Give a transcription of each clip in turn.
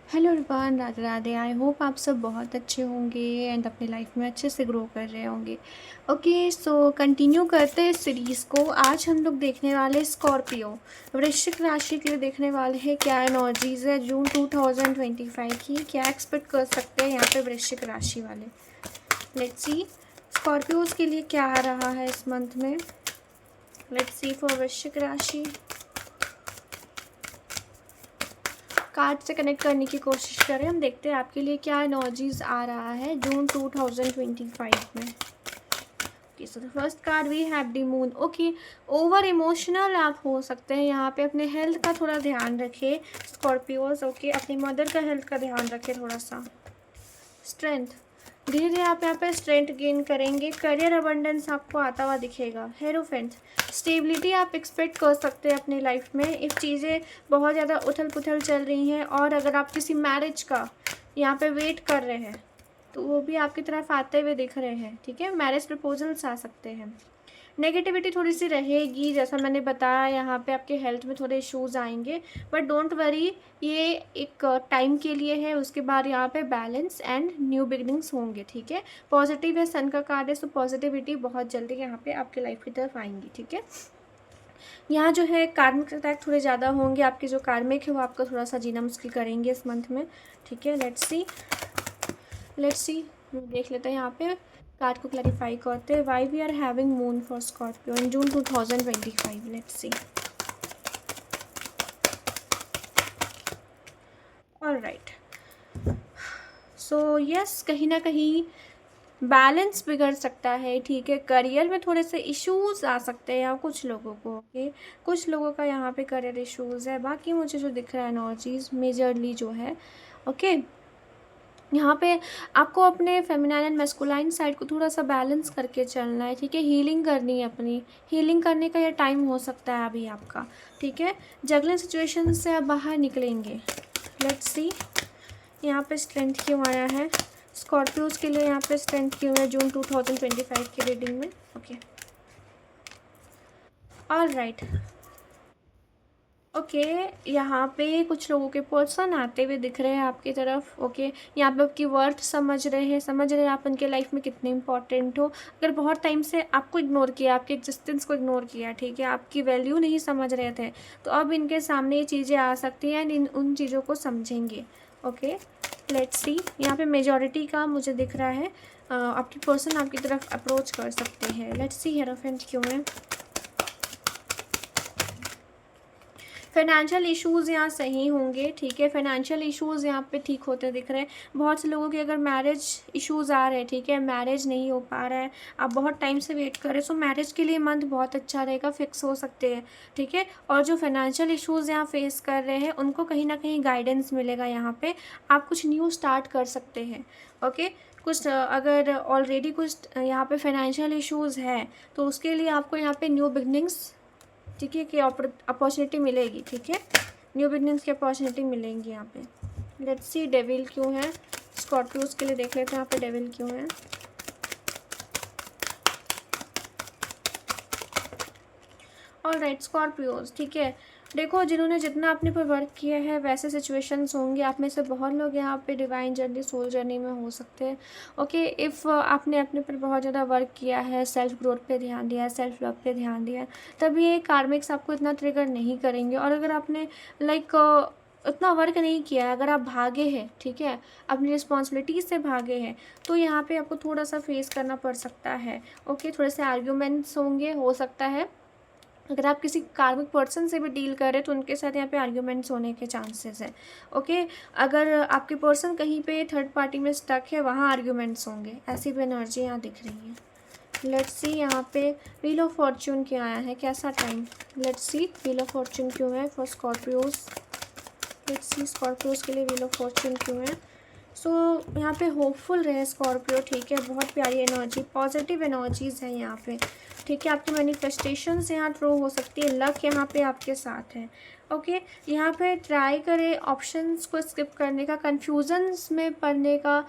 Hello everyone, Radhe Radhe. I hope आप सब बहुत अच्छे होंगे एंड अपनी लाइफ में अच्छे से ग्रो कर रहे होंगे। ओके, सो कंटिन्यू करते हैं इस सीरीज़ को। आज हम लोग देखने वाले स्कॉर्पियो वृश्चिक राशि के लिए देखने वाले हैं क्या एनर्जीज़ है जून 2025 की, क्या एक्सपेक्ट कर सकते हैं यहाँ पे वृश्चिक राशि वाले। लेट्स सी स्कॉर्पियोज के लिए क्या आ रहा है इस मंथ में। लेट्स सी फॉर वृश्चिक राशि। कार्ड से कनेक्ट करने की कोशिश करें, हम देखते हैं आपके लिए क्या एनर्जीज आ रहा है जून 2025 में। Okay, so the first card we have the moon. Okay, over emotional आप हो सकते हैं यहाँ पे। अपने हेल्थ का थोड़ा ध्यान रखें स्कॉर्पियोज। ओके, अपनी मदर का हेल्थ का ध्यान रखें थोड़ा सा। स्ट्रेंथ, धीरे धीरे आप यहाँ पे स्ट्रेंथ गेन करेंगे। करियर अबंडेंस आपको आता हुआ दिखेगा। हेरोफेंट, स्टेबिलिटी आप एक्सपेक्ट कर सकते हैं अपनी लाइफ में इफ चीज़ें बहुत ज़्यादा उथल पुथल चल रही हैं। और अगर आप किसी मैरिज का यहाँ पे वेट कर रहे हैं तो वो भी आपकी तरफ आते हुए दिख रहे हैं। ठीक है, मैरिज प्रपोजल्स आ सकते हैं। नेगेटिविटी थोड़ी सी रहेगी, जैसा मैंने बताया यहाँ पे आपके हेल्थ में थोड़े इश्यूज आएंगे, बट डोंट वरी, ये एक टाइम के लिए है। उसके बाद यहाँ पे बैलेंस एंड न्यू बिगनिंग्स होंगे। ठीक है, पॉजिटिव है, सन का कार्ड है, सो पॉजिटिविटी बहुत जल्दी यहाँ पे आपके लाइफ की तरफ आएंगी। ठीक है, यहाँ जो है कार्मिक अटैक थोड़े ज़्यादा होंगे। आपके जो कार्मिक है वो आपका थोड़ा सा जीना मुश्किल करेंगे इस मंथ में। ठीक है, लेट्स सी देख लेते हैं यहाँ पे कार्ड को क्लैरिफाई करते हैं। Why we are having moon for Scorpio in June 2025। Let's see. All right, so yes, कहीं ना कहीं बैलेंस बिगड़ सकता है। ठीक है, करियर में थोड़े से इश्यूज आ सकते हैं यहाँ कुछ लोगों को। ओके, कुछ लोगों का यहाँ पे करियर इश्यूज है। बाकी मुझे जो दिख रहा है एनर्जीज मेजरली जो है, ओके, यहाँ पे आपको अपने फेमिनाइन एंड मैस्कुलाइन साइड को थोड़ा सा बैलेंस करके चलना है। ठीक है, हीलिंग करनी है अपनी। हीलिंग करने का ये टाइम हो सकता है अभी आपका। ठीक है, जगलिंग सिचुएशन से आप बाहर निकलेंगे। लेट्स सी यहाँ पे स्ट्रेंथ क्यों आया है स्कॉर्पियोज के लिए। यहाँ पे स्ट्रेंथ क्यों है जून 2025 की रीडिंग में। Okay, alright. ओके, यहाँ पे कुछ लोगों के पर्सन आते हुए दिख रहे हैं आपकी तरफ। ओके, यहाँ पे आपकी वर्थ समझ रहे हैं आप उनके लाइफ में कितने इंपॉर्टेंट हो। अगर बहुत टाइम से आपको इग्नोर किया, आपके एग्जिस्टेंस को इग्नोर किया, ठीक है, आपकी वैल्यू नहीं समझ रहे थे, तो अब इनके सामने ये चीज़ें आ सकती हैं एंड उन चीज़ों को समझेंगे। ओके, लेट्स सी, यहाँ पे मेजॉरिटी का मुझे दिख रहा है आपकी पर्सन आपकी तरफ अप्रोच कर सकते हैं। लेट्स सी हेरोफेंट क्यों है। फाइनेंशियल इश्यूज़ यहाँ सही होंगे। ठीक है, फाइनेंशियल इश्यूज़ यहाँ पे ठीक होते दिख रहे हैं। बहुत से लोगों के अगर मैरिज इश्यूज़ आ रहे हैं, ठीक है, मैरिज नहीं हो पा रहा है, आप बहुत टाइम से वेट कर रहे हैं, सो मैरिज के लिए मंथ बहुत अच्छा रहेगा, फिक्स हो सकते हैं। ठीक है, और जो फाइनेंशियल इश्यूज़ यहाँ फेस कर रहे हैं उनको कहीं ना कहीं गाइडेंस मिलेगा। यहाँ पे आप कुछ न्यू स्टार्ट कर सकते हैं। ओके, कुछ अगर ऑलरेडी कुछ यहाँ पे फाइनेंशियल इश्यूज़ है तो उसके लिए आपको यहाँ पे न्यू बिगनिंग्स, ठीक है, कि अपॉर्चुनिटी मिलेगी। ठीक है, न्यू बिगनिंग्स की अपॉर्चुनिटी मिलेंगी यहाँ पे। लेट्स सी डेविल क्यों है स्कॉर्पियोज के लिए, देख लेते हैं यहाँ पे डेविल क्यों है। ऑलराइट स्कॉर्पियोज, ठीक है, देखो जिन्होंने जितना अपने पर वर्क किया है वैसे सिचुएशंस होंगे। आप में से बहुत लोग यहाँ पे डिवाइन जर्नी, सोल जर्नी में हो सकते हैं। ओके, इफ़ आपने अपने पर बहुत ज़्यादा वर्क किया है, सेल्फ ग्रोथ पे ध्यान दिया है, सेल्फ लव पे ध्यान दिया है, तब ये कार्मिक्स आपको इतना ट्रिगर नहीं करेंगे। और अगर आपने लाइक उतना वर्क नहीं किया है, अगर आप भागे हैं, ठीक है, अपनी रिस्पॉन्सिबिलिटीज से भागे हैं, तो यहाँ पे आपको थोड़ा सा फेस करना पड़ सकता है। ओके, थोड़े से आर्ग्यूमेंट्स होंगे, हो सकता है। अगर आप किसी कार्मिक पर्सन से भी डील कर रहे हैं तो उनके साथ यहाँ पे आर्ग्यूमेंट्स होने के चांसेस है। ओके, अगर आपके पर्सन कहीं पे थर्ड पार्टी में स्टक है, वहाँ आर्ग्यूमेंट्स होंगे। ऐसी भी एनर्जी यहाँ दिख रही है। लेट्स सी यहाँ पे व्हील ऑफ फॉर्च्यून क्या आया है, कैसा time. Let's see wheel of Fortune क्यों है for Scorpios. Let's see Scorpios के लिए व्हील ऑफ फॉर्च्यून क्यों है। सो यहाँ पे होपफुल रहे स्कॉर्पियो। ठीक है, बहुत प्यारी एनर्जी, पॉजिटिव एनर्जीज है यहाँ पे। ठीक है, आपकी मैनिफेस्टेशन से यहाँ थ्रो हो सकती है, लक यहाँ पे आपके साथ है। ओके, यहाँ पे ट्राई करें ऑप्शंस को स्किप करने का, कन्फ्यूजन्स में पढ़ने का,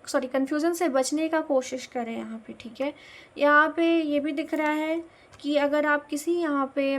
कन्फ्यूज़न से बचने का कोशिश करें यहाँ पे। ठीक है, यहाँ पे ये भी दिख रहा है कि अगर आप किसी यहाँ पे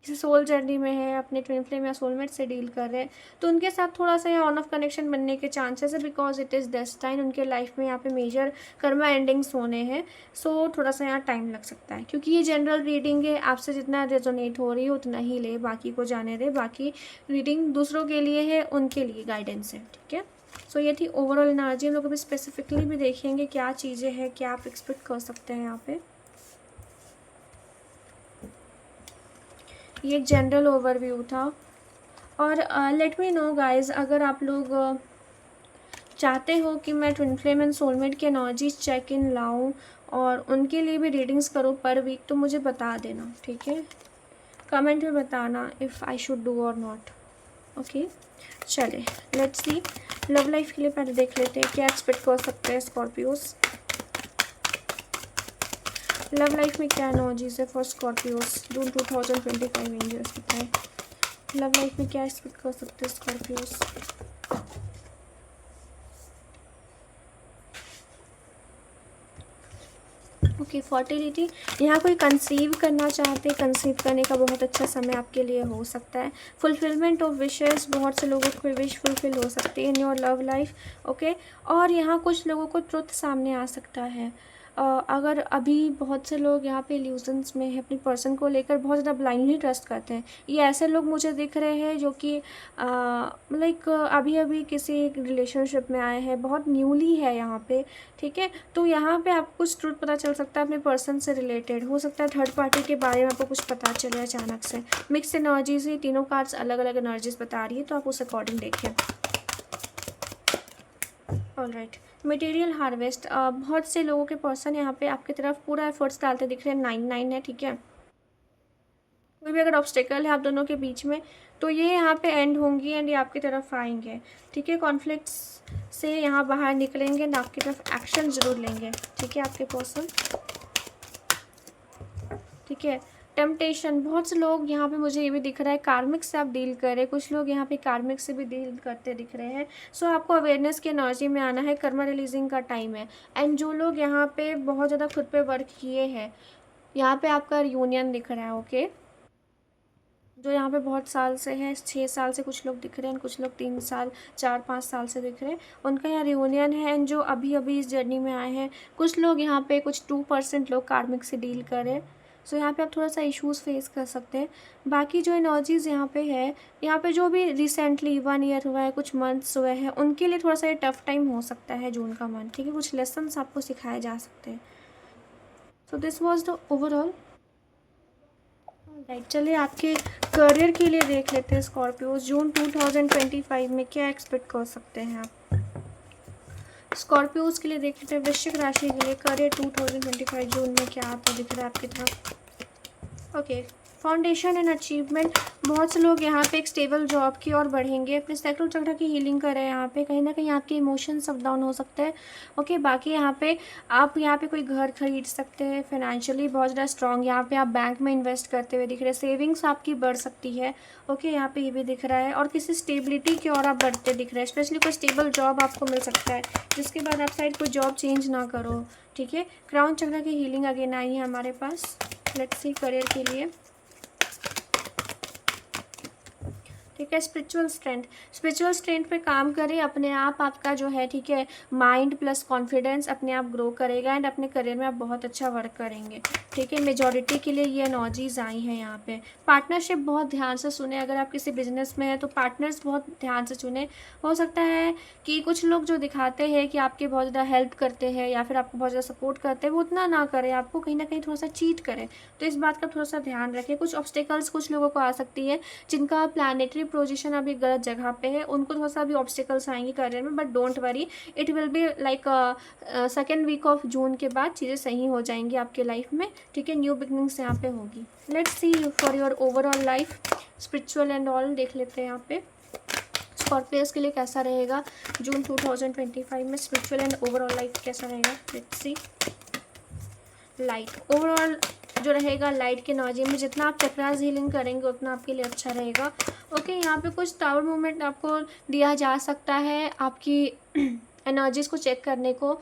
किसी सोल जर्नी में है, अपने ट्विन फ्लेम या सोलमेट से डील कर रहे हैं, तो उनके साथ थोड़ा सा यहाँ ऑन ऑफ कनेक्शन बनने के चांसेस है, बिकॉज इट इज़ डेस्टाइन। उनके लाइफ में यहाँ पे मेजर कर्मा एंडिंग्स होने हैं, सो थोड़ा सा यहाँ टाइम लग सकता है। क्योंकि ये जनरल रीडिंग है, आपसे जितना रेजोनेट हो रही है उतना ही ले, बाकी को जाने दे। बाकी रीडिंग दूसरों के लिए है, उनके लिए गाइडेंस है, ठीक है। सो ये थी ओवरऑल एनर्जी। हम लोग अभी स्पेसिफिकली भी देखेंगे क्या चीज़ें हैं, क्या आप एक्सपेक्ट कर सकते हैं यहाँ पे। ये एक जनरल ओवरव्यू था। और लेट मी नो गाइज, अगर आप लोग चाहते हो कि मैं ट्विन फ्लेम एंड सोलमेट की एनर्जीज चेक इन लाऊं और उनके लिए भी रीडिंग्स करूं पर वीक, तो मुझे बता देना, ठीक है। कमेंट में बताना इफ़ आई शुड डू और नॉट। ओके, चले लेट्स सी। लव लाइफ के लिए पहले देख लेते हैं क्या एक्सपेक्ट कर सकते हैं स्कॉर्पियोज। लव लाइफ में क्या एनर्जीज है फॉर स्कॉर्पियोज जून 2025 एंजल्स बताएं। लव लाइफ में क्या एक्सपेक्ट कर सकते हैं स्कॉर्पियोज। Okay, fertility. यहाँ कोई कंसीव करना चाहते, कंसीव करने का बहुत अच्छा समय आपके लिए हो सकता है। फुलफिलमेंट ऑफ विशेस, बहुत से लोगों को विश फुलफिल हो सकती है in your love life. Okay, और यहाँ कुछ लोगों को ट्रुथ सामने आ सकता है। अगर अभी बहुत से लोग यहाँ पे इल्यूजन्स में है, अपनी पर्सन को लेकर बहुत ज़्यादा ब्लाइंडली ट्रस्ट करते हैं। ये ऐसे लोग मुझे दिख रहे हैं जो कि लाइक अभी अभी किसी रिलेशनशिप में आए हैं, बहुत न्यूली है यहाँ पे, ठीक है। तो यहाँ पे आपको कुछ ट्रुथ पता चल सकता है अपने पर्सन से रिलेटेड, हो सकता है थर्ड पार्टी के बारे में आपको कुछ पता चले अचानक से। मिक्स एनर्जीज ही, तीनों कार्ड्स अलग अलग एनर्जीज बता रही है, तो आप उस अकॉर्डिंग देखें। Alright, material harvest. बहुत से लोगों के पर्सन यहाँ पे आपकी तरफ पूरा एफर्ट्स डालते दिख रहे हैं। 9 है, ठीक है। कोई भी अगर ऑब्स्टेकल है आप दोनों के बीच में, तो ये यहाँ पे एंड होंगी एंड ये आपकी तरफ आएंगे, ठीक है। कॉन्फ्लिक्ट्स से यहाँ बाहर निकलेंगे एंड आपकी तरफ एक्शन ज़रूर लेंगे, ठीक है, आपके पर्सन, ठीक है। टेम्पटेशन, बहुत से लोग यहाँ पे मुझे ये भी दिख रहा है कार्मिक से आप डील कर रहे हैं। कुछ लोग यहाँ पे कार्मिक से भी डील करते दिख रहे हैं। सो आपको अवेयरनेस की एनर्जी में आना है, कर्मा रिलीजिंग का टाइम है। एंड जो लोग यहाँ पे बहुत ज़्यादा खुद पे वर्क किए हैं, यहाँ पे आपका रियूनियन दिख रहा है। ओके, जो यहाँ पे बहुत साल से है, 6 साल से कुछ लोग दिख रहे हैं, कुछ लोग 3 साल 4-5 साल से दिख रहे हैं, उनका यहाँ रियूनियन है। एंड जो अभी अभी इस जर्नी में आए हैं, कुछ लोग यहाँ पे कुछ 2% लोग कार्मिक से डील कर रहे हैं। सो यहाँ पे आप थोड़ा सा इश्यूज़ फेस कर सकते हैं। बाकी जो एनर्जीज़ यहाँ पे है, यहाँ पे जो भी रिसेंटली 1 ईयर हुआ है, कुछ मंथ्स हुए हैं, उनके लिए थोड़ा सा ये टफ टाइम हो सकता है जून का मंथ, ठीक है। कुछ लेसन्स आपको सिखाए जा सकते हैं। सो this was the overall. Right, चलिए आपके करियर के लिए देख लेते हैं स्कॉर्पियोज जून 2025 में क्या एक्सपेक्ट कर सकते हैं आप। स्कॉर्पियोज के लिए देख लेते हैं वृश्चिक राशि के लिए करियर 2025 जून में क्या आता दिख रहा है आपकी तरफ। Okay, foundation and achievement. बहुत से लोग यहाँ पे एक स्टेबल जॉब की ओर बढ़ेंगे, अपने सैक्रल चक्र की हीलिंग करें। यहाँ पे कहीं ना कहीं आपके इमोशंस अप डाउन हो सकते हैं। ओके, बाकी यहाँ पे आप यहाँ पे कोई घर खरीद सकते हैं। फाइनेंशियली बहुत ज़्यादा स्ट्रॉन्ग, यहाँ पे आप बैंक में इन्वेस्ट करते हुए दिख रहे हैं। सेविंग्स आपकी बढ़ सकती है। ओके, यहाँ पे ये भी दिख रहा है। और किसी स्टेबिलिटी की ओर आप बढ़ते दिख रहे हैं। स्पेशली कोई स्टेबल जॉब आपको मिल सकता है, जिसके बाद आप शायद कोई जॉब चेंज ना करो, ठीक है। क्राउन चक्र की हीलिंग अगेन आई है हमारे पास। लेट्स सी करियर के लिए, ठीक है। स्पिरिचुअल स्ट्रेंथ, स्पिरिचुअल स्ट्रेंथ पे काम करें अपने आप, आपका जो है, ठीक है, माइंड प्लस कॉन्फिडेंस अपने आप ग्रो करेगा एंड अपने करियर में आप बहुत अच्छा वर्क करेंगे, ठीक है। मेजॉरिटी के लिए ये एनर्जीज आई हैं यहाँ पे। पार्टनरशिप बहुत ध्यान से सुने, अगर आप किसी बिजनेस में हैं तो पार्टनर्स बहुत ध्यान से चुने। हो सकता है कि कुछ लोग जो दिखाते हैं कि आपके बहुत ज़्यादा हेल्प करते हैं या फिर आपको बहुत ज़्यादा सपोर्ट करते हैं, वो उतना ना करें, आपको कहीं ना कहीं थोड़ा सा चीट करें। तो इस बात का थोड़ा सा ध्यान रखें। कुछ ऑब्स्टिकल्स कुछ लोगों को आ सकती है, जिनका प्लानेटरी पोजीशन अभी गलत जगह पे है, उनको थोड़ा सा अभी ऑब्स्टिकल्स आएंगे करियर में, but don't worry, it will be like second week of June के बाद चीज़ें सही हो जाएंगी आपके लाइफ में, ठीक है। न्यू बिगनिंग्स यहाँ पे होगी। Let's see for your overall life spiritual and all देख लेते हैं यहाँ पे स्कॉर्पियस के लिए कैसा रहेगा जून 2025 में। स्पिरिचुअल एंड ओवरऑल लाइफ कैसा रहेगा, लेट्स सी। लाइट, ओवरऑल जो रहेगा लाइट के एनर्जी में, जितना आप चक्रास हीलिंग करेंगे उतना आपके लिए अच्छा रहेगा। ओके, यहाँ पे कुछ टावर मूवमेंट आपको दिया जा सकता है आपकी एनर्जीज़ को चेक करने को।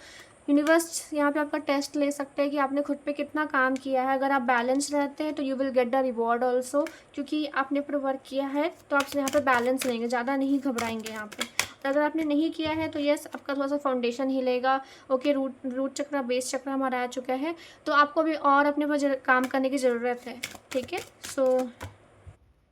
यूनिवर्स यहाँ पे आपका टेस्ट ले सकते हैं कि आपने खुद पे कितना काम किया है। अगर आप बैलेंस रहते हैं तो you will get the reward also, क्योंकि आपने पूरा वर्क किया है तो आपसे यहाँ पे बैलेंस लेंगे, ज़्यादा नहीं घबराएंगे यहाँ पे। और अगर आपने नहीं किया है तो यस, आपका थोड़ा सा फाउंडेशन हिलेगा। ओके, रूट चक्र, बेस चक्र हमारा आ चुका है, तो आपको भी और अपने पर काम करने की ज़रूरत है। ठीक है, so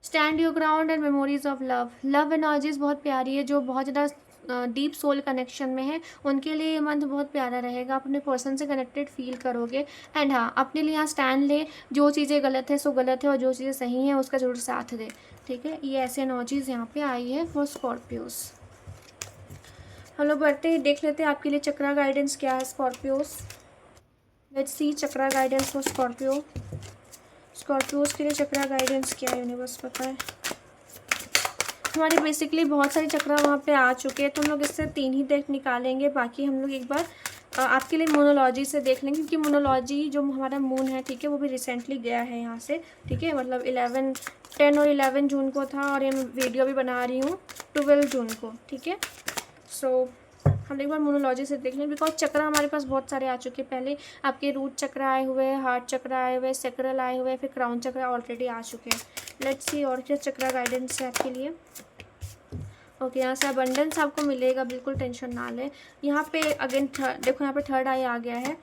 stand your ground and memories of love. Love energies बहुत प्यारी है, जो बहुत ज़्यादा डीप सोल कनेक्शन में है, उनके लिए ये मंथ बहुत प्यारा रहेगा। आप अपने पर्सन से कनेक्टेड फील करोगे। एंड हाँ, अपने लिए यहाँ स्टैंड ले, जो चीज़ें गलत है सो गलत है, और जो चीज़ें सही हैं उसका जरूर साथ दे। ठीक है, ये ऐसे एनर्जीज यहाँ पे आई है फॉर स्कॉर्पियोज। हम लोग बढ़ते ही देख लेते हैं आपके लिए चक्रा गाइडेंस क्या है Scorpios. Let's see chakra guidance for Scorpio. Scorpios के लिए चक्रा गाइडेंस क्या है, यूनिवर्स पता है। हमारी बेसिकली बहुत सारी चक्रा वहाँ पे आ चुके हैं, तो हम लोग इससे 3 ही देख निकालेंगे। बाकी हम लोग एक बार आपके लिए मोनोलॉजी से देख लेंगे, क्योंकि मोनोलॉजी जो हमारा मून है, ठीक है, वो भी रिसेंटली गया है यहाँ से। ठीक है, मतलब 10 और 11 जून को था, और ये मैं वीडियो भी बना रही हूँ 12 जून को। ठीक है, सो हम एक बार मोनोलॉजी से देख लें, बिकॉज चक्र हमारे पास बहुत सारे आ चुके हैं। पहले आपके रूट चक्र आए हुए हैं, हार्ट चक्र आए हुए हैं, सेक्रल आए हुए हैं, फिर क्राउन चक्र ऑलरेडी आ चुके हैं। लेट्स सी और क्या चक्रा गाइडेंस है आपके लिए। ओके, यहाँ से अबंडेंस आपको मिलेगा, बिल्कुल टेंशन ना लें। यहाँ पे अगेन देखो, यहाँ पे थर्ड आई आ गया है।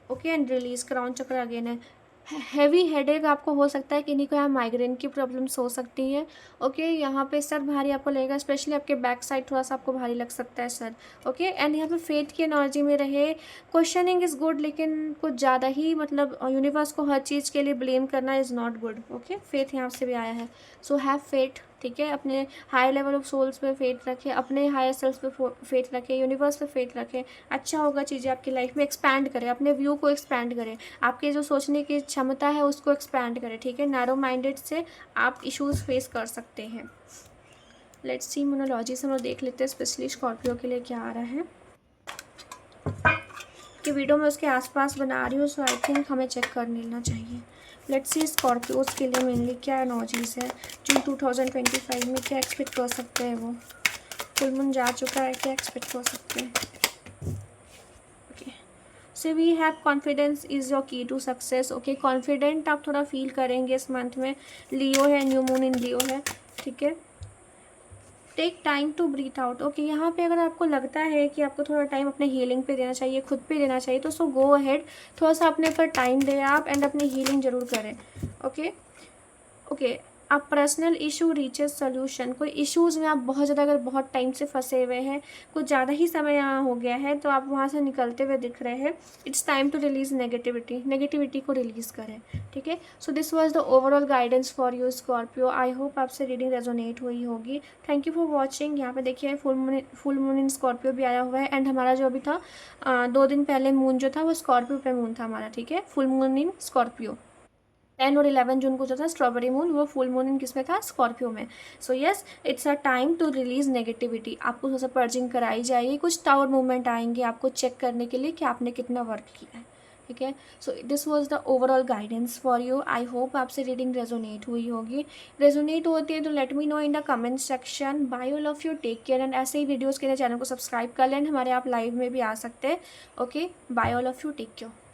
ओके, एंड रिलीज, क्राउन चक्र अगेन है। हैवी हेडेक आपको हो सकता है, किन्हीं को यहाँ माइग्रेन की प्रॉब्लम्स हो सकती हैं। ओके, यहाँ पे सर भारी आपको लगेगा, स्पेशली आपके बैक साइड थोड़ा सा आपको भारी लग सकता है सर। ओके, एंड यहाँ पे फेथ की एनर्जी में रहे। क्वेश्चनिंग इज़ गुड, लेकिन कुछ ज़्यादा ही, मतलब यूनिवर्स को हर चीज़ के लिए ब्लेम करना is not good. Okay, faith यहाँ से भी आया है, सो हैव फेथ। ठीक है, अपने हाई लेवल ऑफ सोल्स पे फेथ रखें, अपने हायर सेल्स पे फेथ रखें, यूनिवर्स पे फेथ रखें। अच्छा होगा, चीज़ें आपकी लाइफ में एक्सपैंड करें, अपने व्यू को एक्सपैंड करें, आपके जो सोचने की क्षमता है उसको एक्सपैंड करें। ठीक है, नैरो माइंडेड से आप इश्यूज़ फेस कर सकते हैं। लेट्स सी मोनोलॉजी से हम लोग देख लेते हैं स्पेशली स्कॉर्पियो के लिए क्या आ रहा है। कि वीडियो में उसके आसपास बना रही हूँ, सो आई थिंक हमें चेक कर लेना चाहिए। लेट्स सी स्कॉर्पियोज के लिए मेनली क्या एनर्जीज है जून 2025 में, क्या एक्सपेक्ट कर सकते हैं वो। फुल मून जा चुका है, क्या एक्सपेक्ट कर सकते हैं। Okay, so we have confidence is your key to success. Okay, confident आप थोड़ा फील करेंगे इस मंथ में। लियो है, न्यू मून इन लियो है। ठीक है, take time to breathe out. Okay, यहाँ पे अगर आपको लगता है कि आपको थोड़ा टाइम अपने हीलिंग पे देना चाहिए, खुद पे देना चाहिए, तो सो गो अहेड, थोड़ा सा अपने पर टाइम दें आप, एंड अपनी हीलिंग ज़रूर करें। ओके ओके, आप पर्सनल इशू रीचेस सोल्यूशन। कोई इश्यूज़ में आप बहुत ज़्यादा, अगर बहुत टाइम से फंसे हुए हैं, कुछ ज़्यादा ही समय यहाँ हो गया है, तो आप वहाँ से निकलते हुए दिख रहे हैं। It's time to release negativity को रिलीज़ करें। ठीक है, so this was the overall guidance for you Scorpio. I hope आपसे रीडिंग रेजोनेट हुई होगी। Thank you for watching. यहाँ पे देखिए फुल मून इन स्कॉर्पियो भी आया हुआ है, एंड हमारा जो अभी था 2 दिन पहले मून जो था वो स्कॉर्पियो पे मून था हमारा। ठीक है, फुल मून इन स्कॉर्पियो। 10 और 11 जून को जो था स्ट्रॉबेरी मून, वो फुल मून इन किस में था, स्कॉर्पियो में। So yes, it's a time to release negativity. आपको थोड़ा सा पर्जिंग कराई जाएगी, कुछ टावर मूवमेंट आएंगे आपको चेक करने के लिए कि आपने कितना वर्क किया है। ठीक है, so this was the overall guidance for you. I hope आपसे रीडिंग रेजोनेट हुई होगी। रेजोनेट होती है तो let me know in the comment section. Bye all of you, take care, and ऐसे ही वीडियोज़ के लिए चैनल को सब्सक्राइब कर लें। हमारे आप लाइव में भी आ सकते हैं। Okay, bye all of you, take care.